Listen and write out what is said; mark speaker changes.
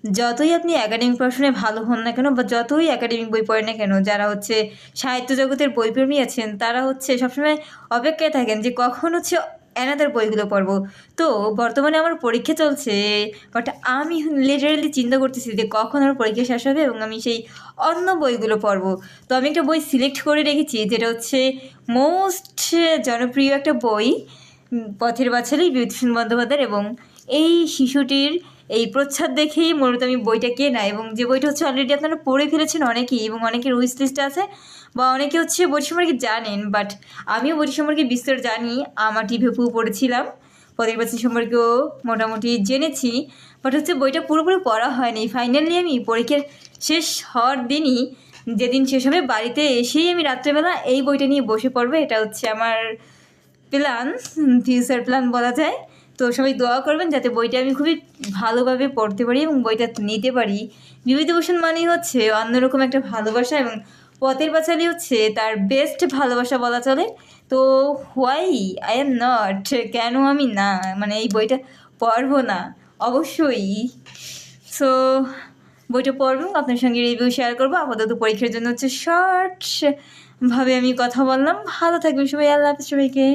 Speaker 1: যতই আপনি একাডেমিক পড়াশোনায় ভালো হন না কেন বা যতই একাডেমিক বই পড়েন না কেন, যারা হচ্ছে সাহিত্য জগতের বইপ্রেমী আছেন তারা হচ্ছে সবসময় অপেক্ষায় থাকেন যে কখন হচ্ছে অ্যানাদার বইগুলো পড়বো। তো বর্তমানে আমার পরীক্ষা চলছে, বাট আমি লিটারেলি চিন্তা করতেছি যে কখন আমার পরীক্ষা শেষ হবে এবং আমি সেই অন্য বইগুলো পড়বো। তো আমি একটা বই সিলেক্ট করে রেখেছি যেটা হচ্ছে মোস্ট জনপ্রিয় একটা বই, পথের পাঁচালী বিভূতিভূষণ বন্দ্যোপাধ্যায়ের। এবং এই শিশুটির এই প্রচ্ছদ দেখেই মূলত আমি বইটা কেনা, এবং যে বইটা হচ্ছে অলরেডি আপনারা পড়ে ফেলেছেন অনেকেই এবং অনেকের উইশ লিস্টে আছে, বা অনেকে হচ্ছে বইটি সম্পর্কে জানেন, বাট আমিও বইটি সম্পর্কে বিস্তার জানি। আমার টিভিপু পড়েছিলাম, পথের পাঁচালী সম্পর্কেও মোটামুটি জেনেছি, বাট হচ্ছে বইটা পুরোপুরি পড়া হয়নি। ফাইনালি আমি পরীক্ষার শেষ হওয়ার দিনই, যেদিন শেষ হবে বাড়িতে এসেই আমি রাত্রেবেলা এই বইটা নিয়ে বসে পড়বে। এটা হচ্ছে আমার প্ল্যান, ফিউচার প্ল্যান বলা যায়। তো সবাই দোয়া করবেন যাতে বইটা আমি খুবই ভালোভাবে পড়তে পারি এবং বইটা নিতে পারি। বিভূতিভূষণ মানেই হচ্ছে অন্যরকম একটা ভালোবাসা, এবং পথের পাঁচালী হচ্ছে তার বেস্ট ভালোবাসা বলা চলে। তো হোয়াই আই এম নট, কেন আমি না মানে এই বইটা পড়বো না অবশ্যই। সো বইটা পড়বো, আপনার সঙ্গে রিভিউ শেয়ার করবো। আপাতত পরীক্ষার জন্য হচ্ছে শর্ট ভাবে আমি কথা বললাম। ভালো থাকবেন সবাই, আল্লাহ হাফিজ সবাইকে।